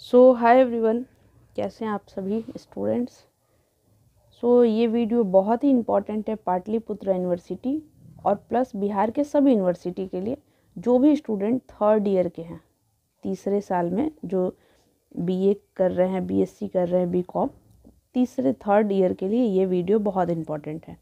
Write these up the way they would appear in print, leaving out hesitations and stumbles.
Hi everyone, कैसे हैं आप सभी स्टूडेंट्स। ये वीडियो बहुत ही इम्पॉर्टेंट है पाटलिपुत्र यूनिवर्सिटी और प्लस बिहार के सभी यूनिवर्सिटी के लिए जो भी स्टूडेंट थर्ड ईयर के हैं, तीसरे साल में जो बीए कर रहे हैं, बीएससी कर रहे हैं, बीकॉम तीसरे थर्ड ईयर के लिए ये वीडियो बहुत इम्पॉर्टेंट है।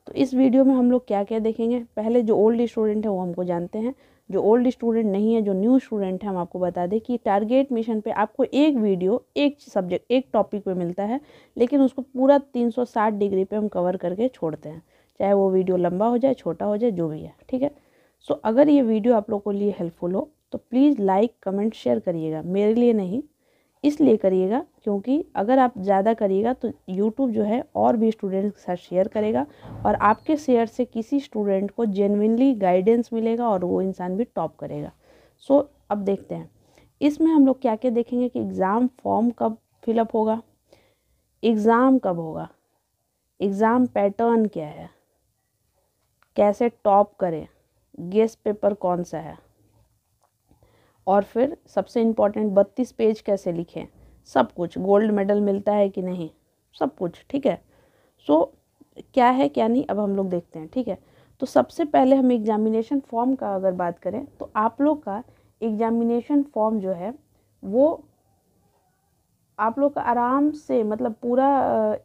तो इस वीडियो में हम लोग क्या क्या देखेंगे, पहले जो ओल्ड स्टूडेंट है वो हमको जानते हैं, जो ओल्ड स्टूडेंट नहीं है, जो न्यू स्टूडेंट है, हम आपको बता दें कि टारगेट मिशन पे आपको एक वीडियो एक सब्जेक्ट एक टॉपिक पे मिलता है, लेकिन उसको पूरा 360 डिग्री पे हम कवर करके छोड़ते हैं, चाहे वो वीडियो लंबा हो जाए, छोटा हो जाए, जो भी है, ठीक है। अगर ये वीडियो आप लोगों के लिए हेल्पफुल हो तो प्लीज़ लाइक कमेंट शेयर करिएगा, मेरे लिए नहीं इसलिए करिएगा क्योंकि अगर आप ज़्यादा करिएगा तो यूट्यूब जो है और भी स्टूडेंट्स के साथ शेयर करेगा और आपके शेयर से किसी स्टूडेंट को जेन्युइनली गाइडेंस मिलेगा और वो इंसान भी टॉप करेगा। अब देखते हैं इसमें हम लोग क्या क्या देखेंगे कि एग्ज़ाम फॉर्म कब फिलअप होगा, एग्ज़ाम कब होगा, एग्ज़ाम पैटर्न क्या है, कैसे टॉप करें, गेस्ट पेपर कौन सा है, और फिर सबसे इम्पॉर्टेंट 32 पेज कैसे लिखें, सब कुछ, गोल्ड मेडल मिलता है कि नहीं, सब कुछ, ठीक है। क्या है क्या नहीं अब हम लोग देखते हैं, ठीक है। तो सबसे पहले हम एग्जामिनेशन फॉर्म का अगर बात करें तो आप लोग का एग्जामिनेशन फॉर्म जो है वो आप लोग का आराम से मतलब पूरा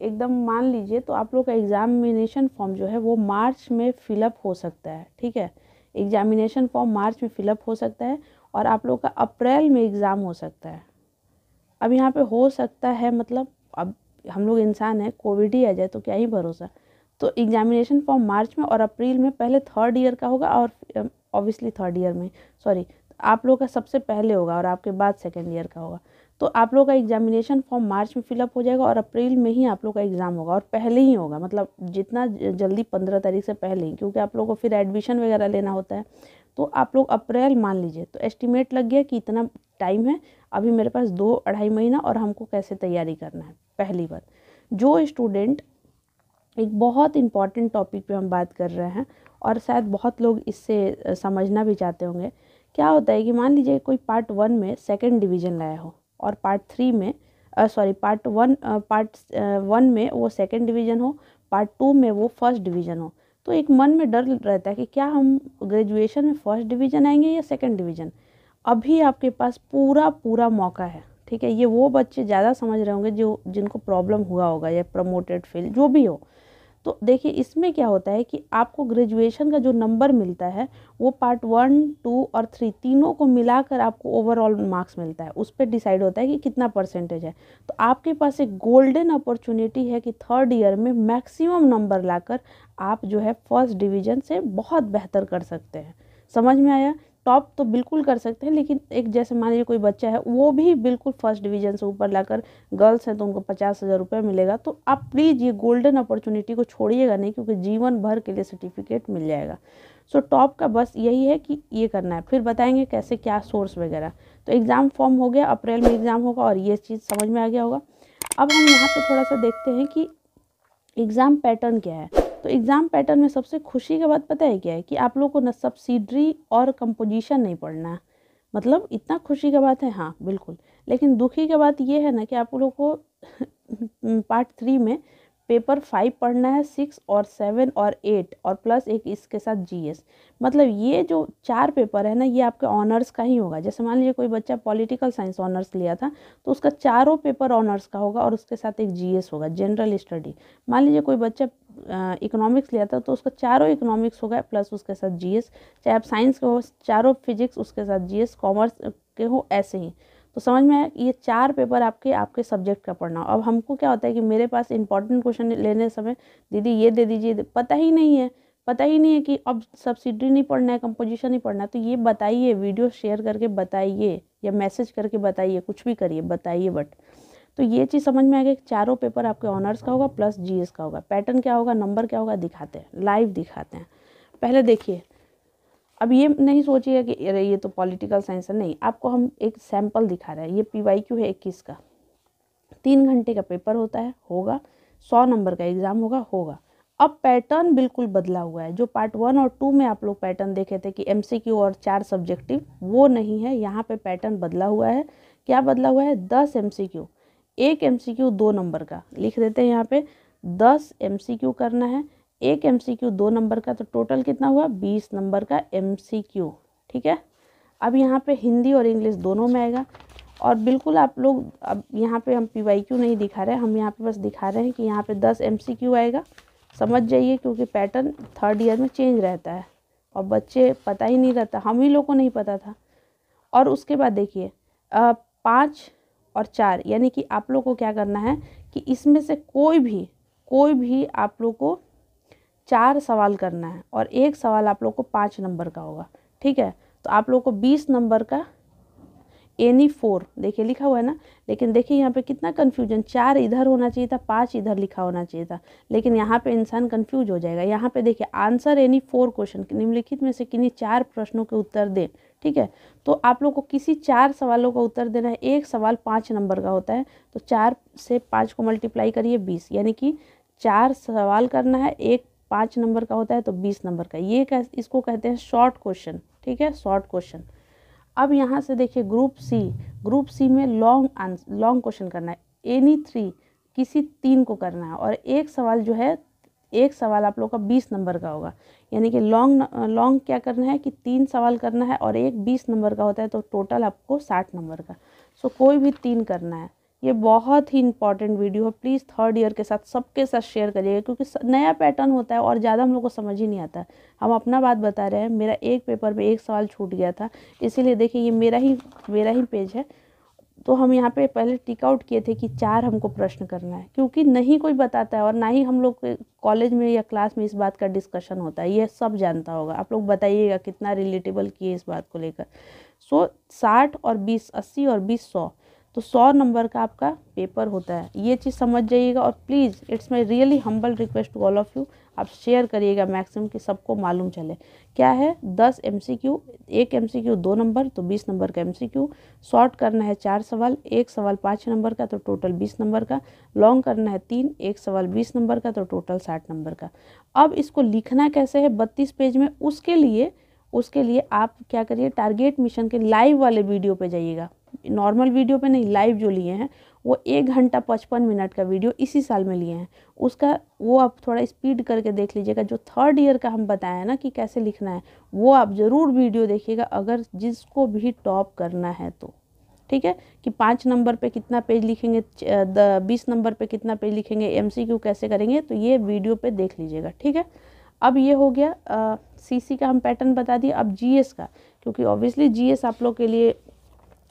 एकदम मान लीजिए तो आप लोग का एग्जामिनेशन फॉर्म जो है वो मार्च में फिलअप हो सकता है, ठीक है। एग्जामिनेशन फॉर्म मार्च में फिलअप हो सकता है और आप लोग का अप्रैल में एग्ज़ाम हो सकता है। अब यहाँ पे हो सकता है मतलब अब हम लोग इंसान हैं, कोविड ही आ जाए तो क्या ही भरोसा। तो एग्जामिनेशन फॉर्म मार्च में और अप्रैल में पहले थर्ड ईयर का होगा और ऑब्वियसली थर्ड ईयर में आप लोग का सबसे पहले होगा और आपके बाद सेकेंड ईयर का होगा। तो आप लोग का एग्जामिनेशन फॉर्म मार्च में फिलअप हो जाएगा और अप्रैल में ही आप लोग का एग्ज़ाम होगा और पहले ही होगा, मतलब जितना जल्दी 15 तारीख से पहले ही, क्योंकि आप लोग को फिर एडमिशन वगैरह लेना होता है। तो आप लोग अप्रैल मान लीजिए, तो एस्टिमेट लग गया कि इतना टाइम है, अभी मेरे पास 2-2.5 महीना और हमको कैसे तैयारी करना है। पहली बात, जो स्टूडेंट एक बहुत इम्पॉर्टेंट टॉपिक पे हम बात कर रहे हैं और शायद बहुत लोग इससे समझना भी चाहते होंगे, क्या होता है कि मान लीजिए कोई पार्ट 1 में सेकंड डिवीज़न लाया हो और पार्ट 1 में वो सेकंड डिवीज़न हो, पार्ट 2 में वो फर्स्ट डिवीज़न हो, तो एक मन में डर रहता है कि क्या हम ग्रेजुएशन में फर्स्ट डिवीज़न आएंगे या सेकंड डिवीज़न। अभी आपके पास पूरा पूरा मौका है, ठीक है। ये वो बच्चे ज़्यादा समझ रहे होंगे जो जिनको प्रॉब्लम हुआ होगा या प्रमोटेड फेल जो भी हो। तो देखिए इसमें क्या होता है कि आपको ग्रेजुएशन का जो नंबर मिलता है वो पार्ट 1, 2 और 3 तीनों को मिलाकर आपको ओवरऑल मार्क्स मिलता है, उस पर डिसाइड होता है कि कितना परसेंटेज है। तो आपके पास एक गोल्डन अपॉर्चुनिटी है कि थर्ड ईयर में मैक्सिमम नंबर लाकर आप जो है फर्स्ट डिवीज़न से बहुत बेहतर कर सकते हैं। समझ में आया? टॉप तो बिल्कुल कर सकते हैं, लेकिन एक जैसे मान लीजिए कोई बच्चा है वो भी बिल्कुल फर्स्ट डिवीज़न से ऊपर लाकर, गर्ल्स हैं तो उनको 50,000 रुपये मिलेगा। तो आप प्लीज़ ये गोल्डन अपॉर्चुनिटी को छोड़िएगा नहीं, क्योंकि जीवन भर के लिए सर्टिफिकेट मिल जाएगा। टॉप का बस यही है कि ये करना है, फिर बताएंगे कैसे क्या सोर्स वगैरह। तो एग्ज़ाम फॉर्म हो गया, अप्रैल में एग्ज़ाम होगा और ये चीज़ समझ में आ गया होगा। अब हम यहाँ पर थोड़ा सा देखते हैं कि एग्ज़ाम पैटर्न क्या है। तो एग्ज़ाम पैटर्न में सबसे खुशी की बात पता है क्या है कि आप लोग को ना सब्सिडरी और कंपोजिशन नहीं पढ़ना है। मतलब इतना खुशी की बात है, हाँ बिल्कुल। लेकिन दुखी की बात ये है ना कि आप लोग को पार्ट 3 में पेपर 5 पढ़ना है, 6 और 7 और 8 और प्लस एक इसके साथ जीएस। मतलब ये जो 4 पेपर है ना, ये आपके ऑनर्स का ही होगा। जैसे मान लीजिए कोई बच्चा पॉलिटिकल साइंस ऑनर्स लिया था तो उसका चारों पेपर ऑनर्स का होगा और उसके साथ एक जीएस होगा, जनरल स्टडी। मान लीजिए कोई बच्चा इकोनॉमिक्स लिया था तो उसका चारों इकोनॉमिक्स होगा प्लस उसके साथ जीएस। चाहे आप साइंस के हो, चारों फिजिक्स उसके साथ जीएस, कॉमर्स के हो, ऐसे ही। तो समझ में आया, ये 4 पेपर आपके सब्जेक्ट का पढ़ना। अब हमको क्या होता है कि मेरे पास इंपॉर्टेंट क्वेश्चन लेने समय दीदी ये दे दीजिए, पता ही नहीं है कि अब सब्सिडी नहीं पढ़ना है, कंपोजिशन नहीं पढ़ना है। तो ये बताइए, वीडियो शेयर करके बताइए या मैसेज करके बताइए, कुछ भी करिए बताइए। बट तो ये चीज़ समझ में आ गया कि चारों पेपर आपके ऑनर्स का होगा प्लस जीएस का होगा। पैटर्न क्या होगा, नंबर क्या होगा, दिखाते हैं, लाइव दिखाते हैं। पहले देखिए, अब ये नहीं सोचिए कि अरे ये तो पॉलिटिकल साइंस है, नहीं, आपको हम एक सैंपल दिखा रहे हैं। ये PYQ है 21 का, 3 घंटे का पेपर होता है, होगा 100 नंबर का एग्ज़ाम होगा। अब पैटर्न बिल्कुल बदला हुआ है। जो पार्ट 1 और 2 में आप लोग पैटर्न देखे थे कि MCQ और 4 सब्जेक्टिव, वो नहीं है। यहाँ पे पैटर्न बदला हुआ है। क्या बदला हुआ है? 10 MCQ, 1 MCQ 2 नंबर का लिख देते हैं यहाँ पे। 10 MCQ करना है, 1 MCQ 2 नंबर का, तो टोटल कितना हुआ? 20 नंबर का MCQ। ठीक है। अब यहाँ पे हिंदी और इंग्लिश दोनों में आएगा। और बिल्कुल आप लोग, अब यहाँ पे हम PYQ नहीं दिखा रहे हैं, हम यहाँ पे बस दिखा रहे हैं कि यहाँ पे 10 MCQ आएगा। समझ जाइए, क्योंकि पैटर्न 3rd ईयर में चेंज रहता है और बच्चे पता ही नहीं रहता, हम ही लोग को नहीं पता था। और उसके बाद देखिए 5 और 4, यानी कि आप लोग को क्या करना है कि इसमें से कोई भी आप लोग को 4 सवाल करना है और 1 सवाल आप लोग को 5 नंबर का होगा। ठीक है। तो आप लोग को 20 नंबर का एनी 4 देखिए लिखा हुआ है ना। लेकिन देखिए यहाँ पे कितना कन्फ्यूजन, 4 इधर होना चाहिए था, 5 इधर लिखा होना चाहिए था, लेकिन यहाँ पे इंसान कंफ्यूज हो जाएगा। यहाँ पे देखिए आंसर एनी 4 क्वेश्चन, निम्नलिखित में से किन्हीं 4 प्रश्नों के उत्तर दें। ठीक है। तो आप लोग को किसी 4 सवालों का उत्तर देना है। 1 सवाल 5 नंबर का होता है, तो 4 से 5 को मल्टीप्लाई करिए 20, यानी कि 4 सवाल करना है, 1 5 नंबर का होता है, तो 20 नंबर का। ये इसको कहते हैं शॉर्ट क्वेश्चन। ठीक है, शॉर्ट क्वेश्चन। अब यहाँ से देखिए ग्रुप सी में लॉन्ग क्वेश्चन करना है। एनी 3 किसी 3 को करना है और 1 सवाल जो है, 1 सवाल आप लोग का 20 नंबर का होगा। यानी कि लॉन्ग क्या करना है कि 3 सवाल करना है और 1 20 नंबर का होता है, तो टोटल आपको 60 नंबर का। सो कोई भी 3 करना है। ये बहुत ही इंपॉर्टेंट वीडियो है, प्लीज़ 3rd ईयर के साथ सबके साथ शेयर करिएगा, क्योंकि नया पैटर्न होता है और ज़्यादा हम लोग को समझ ही नहीं आता है। हम अपना बात बता रहे हैं। मेरा एक पेपर में 1 सवाल छूट गया था, इसीलिए देखिए ये मेरा ही पेज है। तो हम यहाँ पे पहले टिक आउट किए थे कि 4 हमको प्रश्न करना है, क्योंकि नहीं कोई बताता है और ना ही हम लोग कॉलेज में या क्लास में इस बात का डिस्कशन होता है। ये सब जानता होगा। आप लोग बताइएगा कितना रिलेटेबल किए इस बात को लेकर। 60 और 20, 80 और 20, 100, तो 100 नंबर का आपका पेपर होता है। ये चीज़ समझ जाइएगा। और please it's my really humble request to all of you, आप शेयर करिएगा मैक्सिमम कि सबको मालूम चले। क्या है? 10 MCQ, 1 MCQ 2 नंबर, तो 20 नंबर का MCQ। शॉर्ट करना है 4 सवाल, 1 सवाल 5 नंबर का, तो टोटल 20 नंबर का। लॉन्ग करना है 3, 1 सवाल 20 नंबर का, तो टोटल 60 नंबर का। अब इसको लिखना कैसे है 32 पेज में, उसके लिए आप क्या करिए, टारगेट मिशन के लाइव वाले वीडियो पे जाइएगा। नॉर्मल वीडियो पे नहीं, लाइव जो लिए हैं वो 1 घंटा 55 मिनट का वीडियो इसी साल में लिए हैं। उसका वो आप थोड़ा स्पीड करके देख लीजिएगा। जो 3rd ईयर का हम बताया है ना कि कैसे लिखना है, वो आप ज़रूर वीडियो देखिएगा, अगर जिसको भी टॉप करना है तो। ठीक है, कि 5 नंबर पे कितना पेज लिखेंगे, 20 नंबर पे कितना पेज लिखेंगे, MCQ कैसे करेंगे, तो ये वीडियो पे देख लीजिएगा। ठीक है। अब ये हो गया CC का हम पैटर्न बता दिए। अब GS का, क्योंकि ऑब्वियसली GS आप लोग के लिए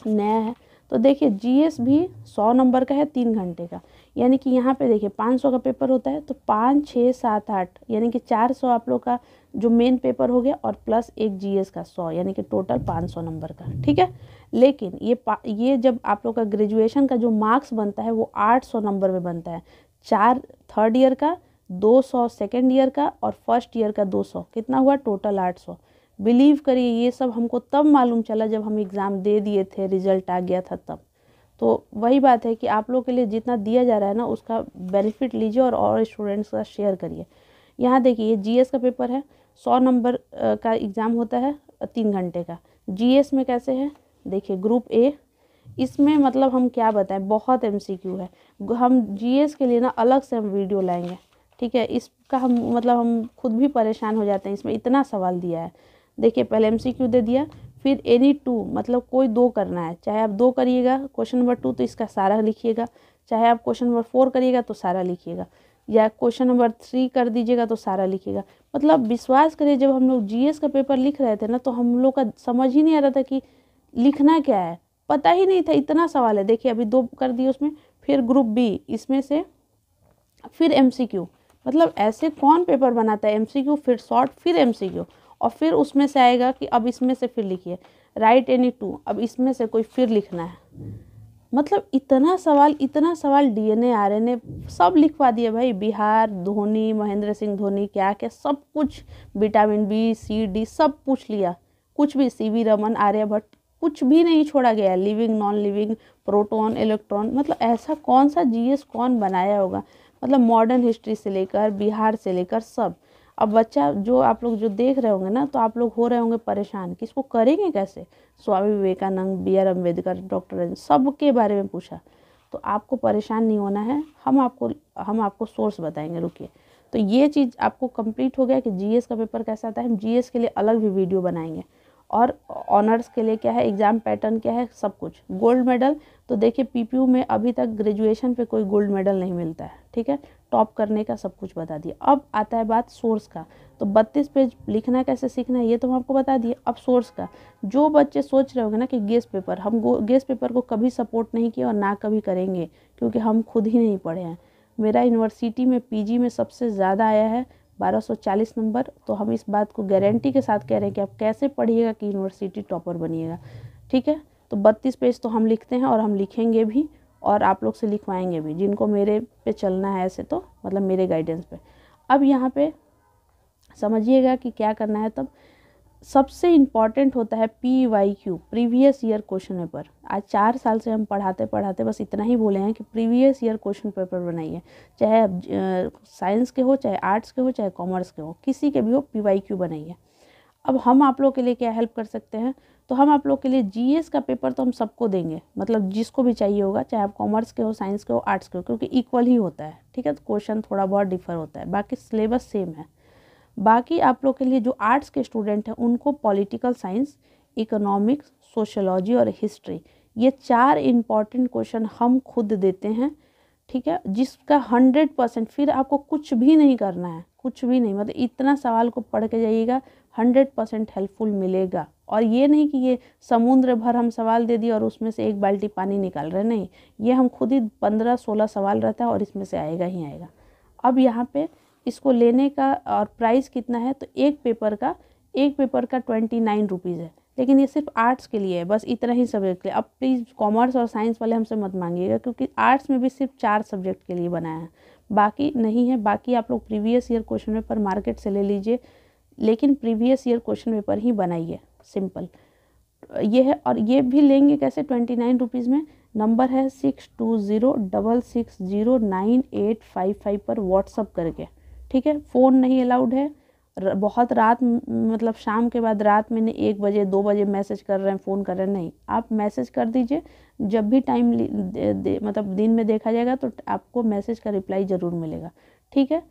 नया है, तो देखिए GS भी 100 नंबर का है, 3 घंटे का। यानी कि यहाँ पे देखिए 500 का पेपर होता है, तो 5, 6, 7, 8 यानी कि 400 आप लोग का जो मेन पेपर हो गया, और प्लस एक GS का 100, यानी कि टोटल 500 नंबर का। ठीक है। लेकिन ये जब आप लोग का ग्रेजुएशन का जो मार्क्स बनता है वो 800 नंबर में बनता है। 4 3rd ईयर का, 200 2nd ईयर का, और 1st ईयर का 200, कितना हुआ टोटल 800। बिलीव करिए ये सब हमको तब मालूम चला जब हम एग्ज़ाम दे दिए थे, रिजल्ट आ गया था तब। तो वही बात है कि आप लोग के लिए जितना दिया जा रहा है ना, उसका बेनिफिट लीजिए और स्टूडेंट्स का शेयर करिए। यहाँ देखिए GS का पेपर है, 100 नंबर का एग्ज़ाम होता है, 3 घंटे का। GS में कैसे है देखिए, ग्रुप A, इसमें मतलब हम क्या बताएं, बहुत MCQ है। हम GS के लिए ना अलग से हम वीडियो लाएंगे। ठीक है, इसका हम खुद भी परेशान हो जाते हैं, इसमें इतना सवाल दिया है। देखिए पहले MCQ दे दिया, फिर एनी 2 मतलब कोई 2 करना है, चाहे आप 2 करिएगा क्वेश्चन नंबर 2 तो इसका सारा लिखिएगा, चाहे आप क्वेश्चन नंबर 4 करिएगा तो सारा लिखिएगा, या क्वेश्चन नंबर 3 कर दीजिएगा तो सारा लिखिएगा। मतलब विश्वास करिए, जब हम लोग GS का पेपर लिख रहे थे ना, तो हम लोग का समझ ही नहीं आ रहा था कि लिखना क्या है, पता ही नहीं था, इतना सवाल है। देखिए अभी 2 कर दिए उसमें, फिर ग्रुप B, इसमें से फिर MCQ। मतलब ऐसे कौन पेपर बनाता है, MCQ फिर शॉर्ट फिर MCQ, और फिर उसमें से आएगा कि अब इसमें से फिर लिखिए, राइट एनी 2, अब इसमें से कोई फिर लिखना है। मतलब इतना सवाल DNA RNA सब लिखवा दिए भाई। बिहार, धोनी, महेंद्र सिंह धोनी, क्या क्या सब कुछ, विटामिन B C D सब पूछ लिया, कुछ भी CV रमन, आर्यभट्ट, कुछ भी नहीं छोड़ा गया। Living, non living, proton, electron, मतलब ऐसा कौन सा GS कौन बनाया होगा। मतलब मॉडर्न हिस्ट्री से लेकर बिहार से लेकर सब। अब बच्चा जो आप लोग जो देख रहे होंगे ना, तो आप लोग हो रहे होंगे परेशान कि इसको करेंगे कैसे। स्वामी विवेकानंद, BR अम्बेडकर, डॉक्टर सब के बारे में पूछा, तो आपको परेशान नहीं होना है। हम आपको सोर्स बताएंगे, रुकिए। तो ये चीज़ आपको कंप्लीट हो गया कि GS का पेपर कैसा आता है। हम GS के लिए अलग भी वीडियो बनाएंगे, और ऑनर्स के लिए क्या है, एग्ज़ाम पैटर्न क्या है, सब कुछ। गोल्ड मेडल तो देखिए PPU में अभी तक ग्रेजुएशन पे कोई गोल्ड मेडल नहीं मिलता है, ठीक है। टॉप करने का सब कुछ बता दिया। अब आता है बात सोर्स का। तो 32 पेज लिखना कैसे सीखना है ये तो हम आपको बता दिए। अब सोर्स का, जो बच्चे सोच रहे होंगे ना कि गेस पेपर, हम गेस पेपर को कभी सपोर्ट नहीं किया और ना कभी करेंगे, क्योंकि हम खुद ही नहीं पढ़े हैं। मेरा यूनिवर्सिटी में PG में सबसे ज़्यादा आया है 1240 नंबर। तो हम इस बात को गारंटी के साथ कह रहे हैं कि आप कैसे पढ़िएगा कि यूनिवर्सिटी टॉपर बनिएगा, ठीक है। तो 32 पेज तो हम लिखते हैं और हम लिखेंगे भी, और आप लोग से लिखवाएंगे भी, जिनको मेरे पे चलना है ऐसे, तो मतलब मेरे गाइडेंस पे। अब यहाँ पे समझिएगा कि क्या करना है। तब सबसे इम्पॉर्टेंट होता है PYQ, previous year question paper. आज 4 साल से हम पढ़ाते पढ़ाते बस इतना ही बोले हैं कि प्रीवियस ईयर क्वेश्चन पेपर बनाइए, चाहे साइंस के हो, चाहे आर्ट्स के हो, चाहे कॉमर्स के हो, किसी के भी हो, PYQ बनाइए। अब हम आप लोग के लिए क्या हेल्प कर सकते हैं, तो हम आप लोग के लिए GS का पेपर तो हम सबको देंगे, मतलब जिसको भी चाहिए होगा, चाहे आप कॉमर्स के हो, साइंस के हो, आर्ट्स के हो, क्योंकि इक्वल ही होता है, ठीक है। तो क्वेश्चन थोड़ा बहुत डिफर होता है, बाकी सिलेबस सेम है। बाकी आप लोग के लिए जो आर्ट्स के स्टूडेंट हैं उनको पॉलिटिकल साइंस, इकोनॉमिक्स, सोशोलॉजी और हिस्ट्री, ये 4 इम्पॉर्टेंट क्वेश्चन हम खुद देते हैं, ठीक है। जिसका 100%, फिर आपको कुछ भी नहीं करना है, कुछ भी नहीं, मतलब इतना सवाल को पढ़ के जाइएगा, 100% हेल्पफुल मिलेगा। और ये नहीं कि ये समुद्र भर हम सवाल दे दिए और उसमें से 1 बाल्टी पानी निकाल रहे, नहीं, ये हम खुद ही 15-16 सवाल रहता है और इसमें से आएगा ही आएगा। अब यहाँ पे इसको लेने का और प्राइस कितना है, तो एक पेपर का 29 रुपीज़ है, लेकिन ये सिर्फ आर्ट्स के लिए है, बस इतना ही सब्जेक्ट के लिए। अब प्लीज़ कॉमर्स और साइंस वाले हमसे मत मांगिएगा, क्योंकि आर्ट्स में भी सिर्फ 4 सब्जेक्ट के लिए बनाया है, बाकी नहीं है। बाकी आप लोग previous year question paper market से ले लीजिए, लेकिन प्रीवियस ईयर क्वेश्चन पेपर ही बनाइए, सिंपल ये है। और ये भी लेंगे कैसे 29 रुपीज़ में, नंबर है 6206609855 पर व्हाट्सअप करके, ठीक है। फ़ोन नहीं अलाउड है, बहुत रात, मतलब शाम के बाद रात में 1 बजे 2 बजे मैसेज कर रहे हैं, फ़ोन कर रहे हैं, नहीं। आप मैसेज कर दीजिए, जब भी टाइम मतलब दिन में देखा जाएगा तो आपको मैसेज का रिप्लाई ज़रूर मिलेगा, ठीक है।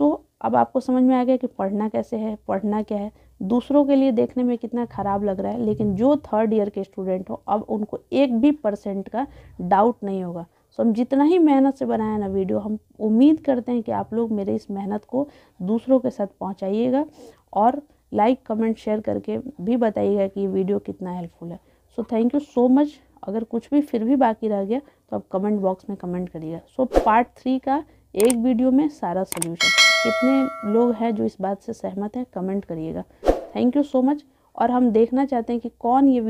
सो अब आपको समझ में आ गया कि पढ़ना कैसे है, पढ़ना क्या है। दूसरों के लिए देखने में कितना ख़राब लग रहा है, लेकिन जो 3rd ईयर के स्टूडेंट हो, अब उनको 1 भी % का डाउट नहीं होगा। सो हम जितना ही मेहनत से बनाया ना वीडियो, हम उम्मीद करते हैं कि आप लोग मेरे इस मेहनत को दूसरों के साथ पहुंचाइएगा, और लाइक कमेंट शेयर करके भी बताइएगा कि ये वीडियो कितना हेल्पफुल है। So thank you so much. अगर कुछ भी फिर भी बाकी रह गया तो आप कमेंट बॉक्स में कमेंट करिएगा। सो पार्ट 3 का एक वीडियो में सारा सोल्यूशन। कितने लोग हैं जो इस बात से सहमत हैं, कमेंट करिएगा। Thank you so much. और हम देखना चाहते हैं कि कौन ये